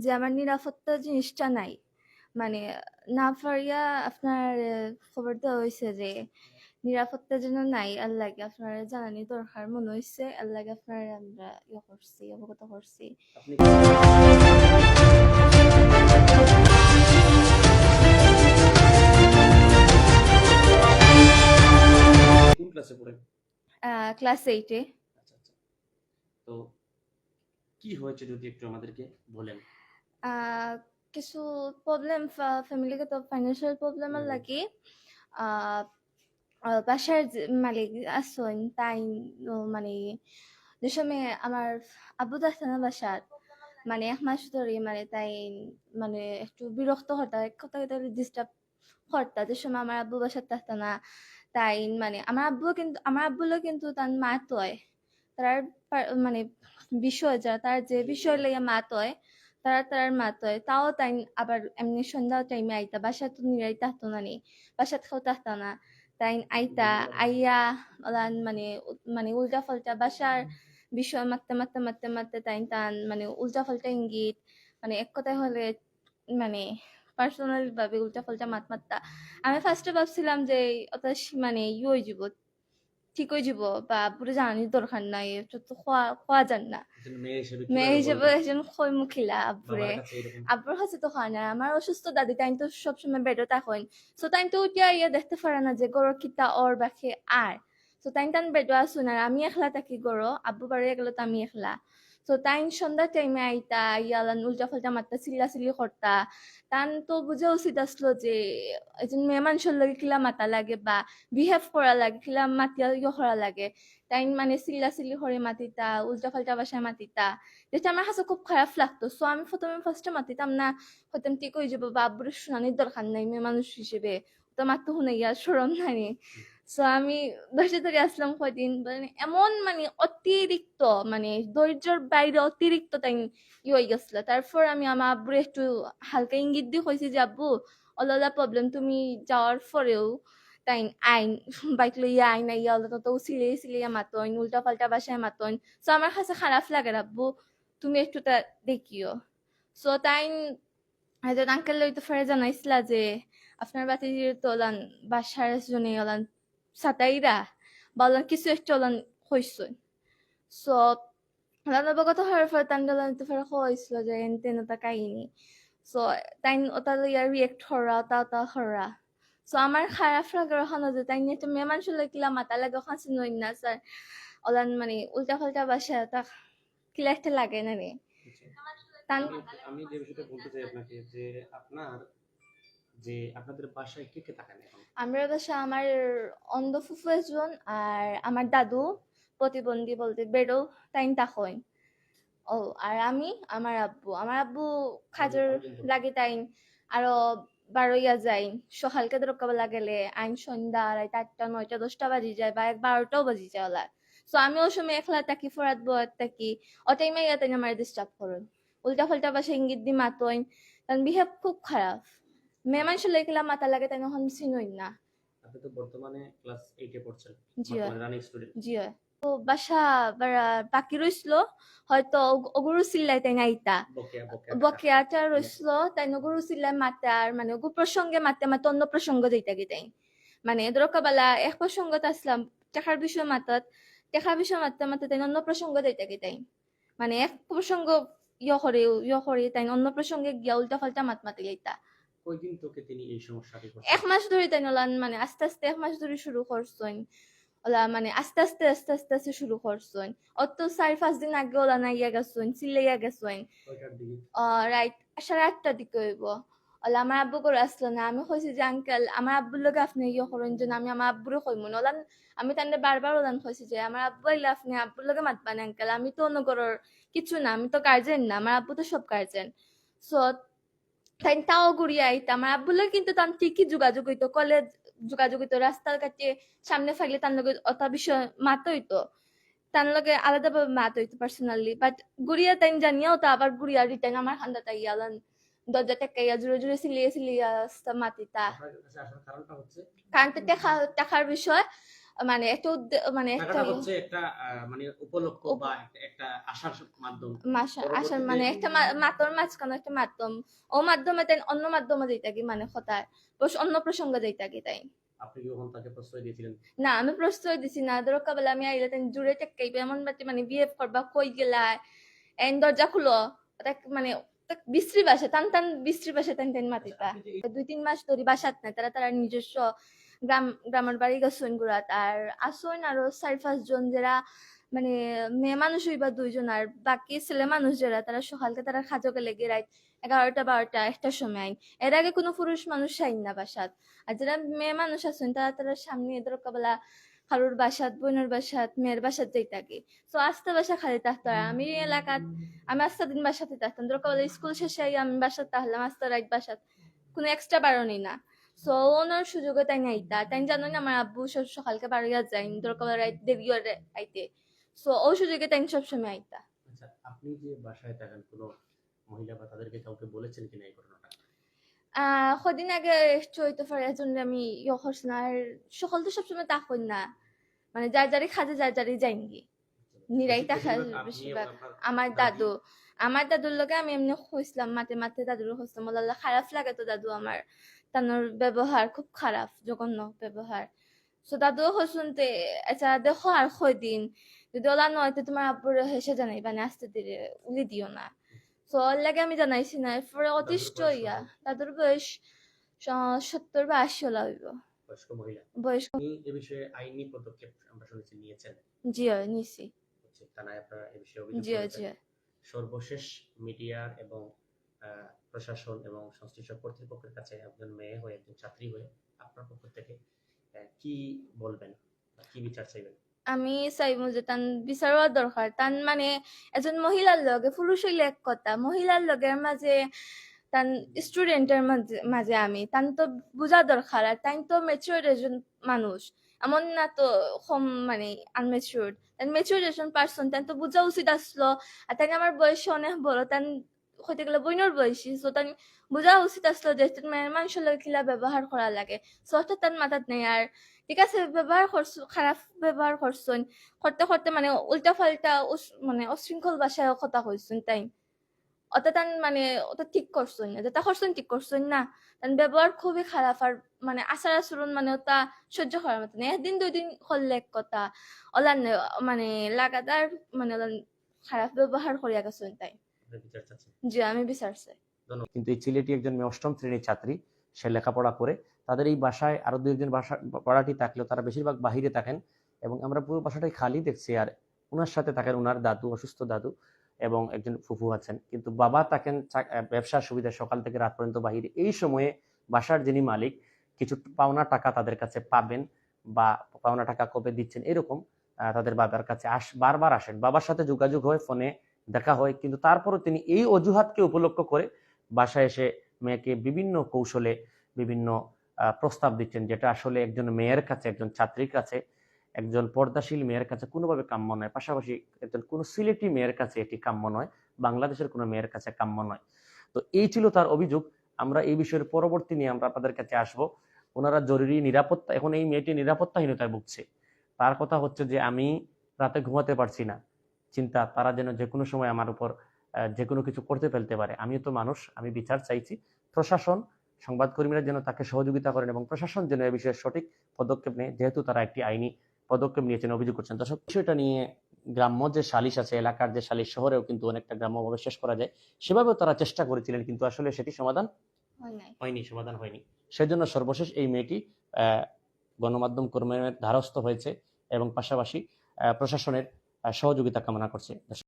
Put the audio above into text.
যে আমার নিরাপত্তা জিনিসটা নাই, মানে না পারিয়া আপনার খবর দেওয়া হয়েছে যে নিরাপত্তা যেন নাই, আল্লাহকে আপনার জানানি দরকার মনে হয়েছে, আল্লাহকে আপনার আমরা করছি, অবগত করছি। কোন ক্লাসে পড়েন? ক্লাস 8-এ। আচ্ছা আচ্ছা, তো কি হয়েছে যদি একটু আমাদেরকে বলেন? কিছু প্রবলেম, ফ্যামিলিগত ফাইন্যান্সিয়াল প্রবলেম লাগি বাসার মালিক আসন তাই, মানে যে সময় আমার আব্বু থাকতো না বাসার, মানে 1 মাস ধরে, মানে তাই মানে একটু বিরক্ত হতা, কথা কথা ডিস্টার্ব হতা, যে সময় আমার আব্বু বাসার থাকতো না। তাই মানে আমার আব্বুলো কিন্তু তার মা তয়, তার মানে বিষয় যা তার যে বিষয় লইয়া মা তয়, তার মা তয়, তাও তাই আবার এমনি সন্ধ্যা টাইমে আইতা, বাসা তো নিরাই থাকতো না, নি বাসাত খাও থাকতো না, তাই আইতা আইয়া ওলান মানে উল্টা পাল্টা বাসার বিষয় মারতে তাই তান মানে উল্টা পাল্টা ইঙ্গিত, মানে এক কথায় হলে মানে পার্সোনাল ভাবে উল্টা পাল্টা মাত্তা। আমি ফার্স্টে ভাবছিলাম যে ওটা মানে হয়ে যাব, ঠিক হয়ে যাব, বা পুরো জানানির দরকার নাই, এটা তো খোয়া যান না। মেয়ে হিসেবে একজন খৈমুখিলা আব্বুরে, আব্বুর কাছে তো হয় না। আমার অসুস্থ দাদি তাই তো সবসময় বেডে থাকেন, সো তাই তো উঠিয়া ইয়ে দেখতে পারে না যে গরো কিতা ওর বাকি আর, সো তাই তান বেডে আসুন, আর আমি একলা থাকি গরো, আব্বু বাড়ি গেলো তো আমি একলা। সো তাই সন্ধ্যা টাইমে আইতা ইয়ালান উল্টা ফাল্টা মারতা, চিল্লি করতা। তান তো বুঝা উচিত আসলো যে একজন মেয়ে মানুষের লাগে কিলা মাতা লাগে বা বিহেভ করা লাগে, কিলা মাতিয়া করা লাগে, তাই মানে চিল্লি করে মাতিতা, উল্টা ফাল্টা বাসায় মাতিতা, যেটা আমার কাছে খুব খারাপ লাগতো। সো আমি ফার্স্টে মাতিতাম না, হয়তো ঠিক হয়ে যাবো বা আব্বুর শোনানির দরকার নাই, মেয়ে মানুষ হিসেবে তো মাত্র শুনে গিয়া সরম নাই। সো আমি বাসা থেকে আসলাম কয়দিন, মানে এমন মানে অতিরিক্ত, মানে ধৈর্যের বাইরে অতিরিক্ত তাই হয়ে গেছিল। তারপর আমি আমার আব্বুর একটু হালকা ইঙ্গিত দিয়ে কইছি যে আব্বু অললা প্রবলেম, তুমি যাওয়ার পরেও তাই আইন বাইক লইয়া আইন আইয়া অলতা তো সিলিয়া মাতন, উল্টা পাল্টা বাসায় মাতন। সো আমার কাছে খারাপ লাগে আব্বু, তুমি একটু তা দেখিও। সো তাই একজন আঙ্কেল লইতে ফেরে জানাইছিলা যে আপনার বাতিজির তো ওলান বাসার জনে ওলান সাতাইরা বা ওলান কিছু একটা ওলান হইসই। সো ওলান অবগত হওয়ার পর তান ওলান তো ফেরে হইছিল যে এনতেন ওটা কাহিনী। সো তাই ওটা লইয়া রিয়েক্ট হরা তা হরা। সো আমার খারাপ লাগার ওখানে যে তাই নিয়ে তো মেয়ে মানুষ কিলা মাতা লাগে ওখানে চিনই না স্যার, ওলান মানে উল্টা পাল্টা বাসা তা কিলা একটা লাগে না রে। আমি যে বিষয়টা বলতে চাই আপনাকে, যে আপনাদের বাসায় কে কে থাকেন এখন? আমরা বাসা আমার অন্ধ ফুফু একজন, আর আমার দাদু প্রতিবন্ধী বলতে বেডো তাই তাকইন। ও আর আমি, আমার আব্বু খাজর লাগে তাই আরো বারোইয়া যাই, সকালকে দরকার গেলে আইন সন্ধ্যা 8টা 9টা 10টা বাজি যায় বা 12টাও বাজি যায় ওলা। সো আমি ওই সময় একলা থাকি, ফরাত বয়াত থাকি, ওটাই মাইয়া তাই আমার ডিস্টার্ব করুন, উল্টা পাল্টা বাসা ইঙ্গিত দি মাতইন, তার বিহেভ খুব খারাপ। মেয়ে মানুষ লেগেলা মাথা লাগে তাই এখন চিনই না। আপনি তো বর্তমানে ক্লাস 8 এ পড়ছেন, জি বর্তমানে রানিং স্টুডেন্ট। জি তো বাসা বাকি রইছিল, হয়তো ওগুরু চিল্লাই তাই নাইতা বকেয়াটা রইছিল, তাই ওগুরু চিল্লাই মাতে, আর মানে ওগু প্রসঙ্গে মাতে অন্য প্রসঙ্গ যেটা গিতাই, মানে দরকাবালা এক প্রসঙ্গত আসলাম টেকার বিষয় মাতে তাই অন্য প্রসঙ্গ যেটা গিতাই, মানে এক প্রসঙ্গ ইয়ে করে তাই অন্য প্রসঙ্গে গিয়া উল্টা পাল্টা মাতি লাইতা। কয়দিন তোকে তিনি এই সমস্যাটি করছেন? 1 মাস ধরে তাই নলান, মানে আস্তে আস্তে 1 মাস ধরে শুরু করছেন ওলা, মানে আস্তে আস্তে শুরু করছেন। অত 4-5 দিন আগে ওলা না ইয়া গেছেন, চিল্লাইয়া গেছেন রাইট 8:30টার দিকে হইব। ওলা আমার আব্বু করে আসলো না, আমি কইছি যে আঙ্কেল আমার আব্বুর লগে আপনি ইয়ে করেন যে আমি আমার আব্বুরে কইমু না। ওলান আমি তান্ডে বারবার ওলান কইছি যে আমার আব্বু আইলে আপনি আব্বুর লগে মাতবান আঙ্কেল, আমি তো অন্য গরর কিছু না, আমি তো গার্জেন না, আমার আব্বু তো সব গার্জেন। সো তাই তাও ঘুরিয়ে আইতা, আমার আব্বুর লগে কিন্তু তার ঠিকই যোগাযোগ হইতো, কলেজ যোগাযোগ হইতো, রাস্তার কাছে সামনে থাকলে তার লগে অতা বিষয় মাত হইতো, তার লগে আলাদাভাবে মাত হইতো পার্সোনালি, বাট গুড়িয়া তাই জানিয়াও তো আবার গুড়িয়া রিটার্ন আমার খান্দা তাই ইয়ালান দরজা টেকাইয়া জুড়ে সিলিয়ে মাতিতা। কারণ তো টাকার বিষয়, মানে একটা মানে একটা টাকাটা হচ্ছে একটা মানে উপলক্ষ বা একটা আশার মাধ্যম। আসার পরবর্তীতে মানে একটা মাতর মাঝখানে একটা মাধ্যম, ও মাধ্যমে তাই অন্য মাধ্যমে দিই থাকি, মানে কথায় অন্য প্রসঙ্গ দিই থাকি তাই। আপনি কি কখন তাকে প্রশ্রয় দিয়েছিলেন? না আমি প্রশ্রয় দিছি না, ধরো কাবেলা আমি আইলে তাই জুড়ে টেক্কাইবে এমন বাতি মানে বিহেভ করবা, কই গেলা এন দরজা খুলো, মানে বিশ্রী ভাষা টান টান বিশ্রী ভাষা টান টান মাতিতা। 2-3 মাস ধরে বাসাত নাই, তারা নিজস্ব গ্রামের বাড়ি গেছেন গুড়াত, আর আসুন আরো 4-5 জন যারা মানে মেয়ে মানুষ হইবা 2 জন, আর বাকি ছেলে মানুষ যারা তারা সকালকে তারা খাজকে লেগে রাত 11টা 12টা 1টার সময় আইন। এর আগে কোনো পুরুষ মানুষ আইন না বাসাত। আর যারা মেয়ে মানুষ আছেন তারা সামনে এদের কাবেলা কারোর বাসাত, বোনের বাসাত, মেয়ের বাসাত যাই থাকে। তো আস্তে বাসা খালি থাকতো, আর আমি এলাকাত আমি আস্তে দিন বাসাতে থাকতাম, ধরো কাবেলা স্কুল শেষে আমি বাসাত তাহলাম আস্তে রাত বাসাত, কোনো এক্সট্রা বারণই না। সো ওনার সুযোগে তাই নাইতা তাই জানো না, আমার আব্বু সকালকে বাড়িয়া যায় ধরো কাবেলা রাত দেরি আইতে। সো ও সুযোগে তাই সবসময় আইতা। আচ্ছা, আপনি যে বাসায় থাকেন কোনো মহিলা বা তাদেরকে কাউকে বলেছেন কিনা এই ঘটনাটা? কদিন আগে চৈত ফারিয়ার জন্য আমি ইয়ে করছি না, আর সকাল তো সবসময় তা করি না, মানে যার যারই খাজে যার যারই যাইঙ্গি নিরাইতা খায় বেশিরভাগ আপনি এবং বেশিরভাগ। আপনার আমার দাদি? আমার দাদুর লগে আমি এমনি খুঁজলাম, মাঝে মাঝে দাদুর খুঁজলাম, বললাম খারাপ লাগে তো দাদু আমার, তানোর ব্যবহার খুব খারাপ, জঘন্য ব্যবহার। সো দাদু শুনতে আচ্ছা দেখো আর কয়দিন যদি ওলা নয় তো তোমার আব্বুর হেসে জানাই মানে আস্তে ধীরে উলি দিও না। সো ওর লাগে আমি জানাইছি না, এরপরে দাদুর অতিষ্ঠ বয়স ইয়া কত? দাদুর বয়স 70 বা 80 ওলা হইব বয়স্ক মহিলা। বয়স। আপনি এ বিষয়ে আইনি পদক্ষেপ আমরা শুনেছি নিয়েছেন। জি হয় নিছি। থানায় আপনারা এ বিষয়ে অভিযোগ জি হয় জি করেছেন। হয়। সর্বশেষ মিডিয়ার এবং প্রশাসন এবং সংশ্লিষ্ট কর্তৃপক্ষের কাছে একজন মেয়ে হয়ে, একজন ছাত্রী হয়ে আপনার পক্ষ থেকে কি বলবেন বা কি বিচার চাইবেন? আমি চাইবো যে তান বিচারোয়া দরকার, তান মানে এজন মহিলার লগে পুরুষ হইলে এক কথা, মহিলার লগের মাঝে তান স্টুডেন্টের মাঝে মাঝে আমি তান তো বুঝা দরকার, আর তাই তো মেচুর একজন মানুষ, এমন না তো কম মানে আনমেচুর, তান মেচুর একজন পার্সন, তান তো বুঝা উচিত আসলো। আর তাই আমার বয়স অনেক বড়, তান হইতে গেলে বইনোর বয়সী, তো তান বুঝা উচিত আসলো যে মানুষের লগে কিলা ব্যবহার করা লাগে। সহটা তান মাথাত নেই, আর ঠিক আছে ব্যবহার করছো, খারাপ ব্যবহার করছেন, করতে করতে মানে উল্টা পাল্টা মানে অশৃঙ্খল ভাষায় কথা কইছেন তাই, ওটা তান মানে ওটা ঠিক করছেন না, যেটা করছেন ঠিক করছেন না, তান ব্যবহার খুবই খারাপ, আর মানে আচার আচরণ মানে ওটা সহ্য করার মতো না। 1 দিন 2 দিন করলে এক কথা, ওলান মানে লাগাতার মানে ওলান খারাপ ব্যবহার করিয়া গেছেন তাই। আপনি বিচার চাচ্ছেন? জি আমি বিচার চাই। ধন্যবাদ। কিন্তু এই ছেলেটি একজন মেয়ে, অষ্টম শ্রেণীর ছাত্রী, সে লেখাপড়া করে। তাদের এই বাসায় আরো 2 একজন ভাড়াটি থাকলেও তারা বেশিরভাগ বাহিরে থাকেন এবং আমরা পুরো বাসাটাই খালি দেখছি। আর ওনার সাথে থাকেন ওনার দাদু, অসুস্থ দাদু, এবং একজন ফুফু আছেন। কিন্তু বাবা থাকেন ব্যবসার সুবিধা সকাল থেকে রাত পর্যন্ত বাহিরে। এই সময়ে বাসার যিনি মালিক কিছু পাওনা টাকা তাদের কাছে পাবেন বা পাওনা টাকা কবে দিচ্ছেন এরকম তাদের বাবার কাছে বারবার আসেন, বাবার সাথে যোগাযোগ হয়, ফোনে দেখা হয়, কিন্তু তারপরও তিনি এই অজুহাতকে উপলক্ষ করে বাসায় এসে মেয়েকে বিভিন্ন কৌশলে বিভিন্ন প্রস্তাব দিচ্ছেন, যেটা আসলে একজন মেয়ের কাছে, একজন ছাত্রীর কাছে, একজন পর্দাশীল মেয়ের কাছে কোনোভাবে কাম্য নয়। পাশাপাশি একজন কোনো সিলেটি মেয়ের কাছে এটি কাম্য নয়, বাংলাদেশের কোনো মেয়ের কাছে কাম্য নয়। তো এই ছিল তার অভিযোগ। আমরা এই বিষয়ের পরবর্তী নিয়ে আমরা আপনাদের কাছে আসব। ওনারা জরুরি নিরাপত্তা, এখন এই মেয়েটি নিরাপত্তাহীনতায় ভুগছে। তার কথা হচ্ছে যে আমি রাতে ঘুমাতে পারছি না, চিন্তা তারা যেন যে কোনো সময় আমার উপর যে কোনো কিছু করতে ফেলতে পারে। আমিও তো মানুষ, আমি বিচার চাইছি। প্রশাসন, সংবাদকর্মীরা যেন তাকে সহযোগিতা করেন এবং প্রশাসন যেন এ বিষয়ে সঠিক পদক্ষেপ নেয়, যেহেতু তারা একটি আইনি পদক্ষেপ নিয়েছেন, অভিযোগ করছেন। দর্শক, বিষয়টা নিয়ে গ্রাম্য যে সালিশ আছে, এলাকার যে সালিশ, শহরেও কিন্তু অনেকটা গ্রাম্যভাবে শেষ করা যায়, সেভাবেও তারা চেষ্টা করেছিলেন, কিন্তু আসলে সেটি সমাধান সমাধান হয়নি। সেজন্য সর্বশেষ এই মেয়েটি গণমাধ্যম কর্মীর দ্বারস্থ হয়েছে এবং পাশাপাশি প্রশাসনের সহযোগিতা কামনা করছে।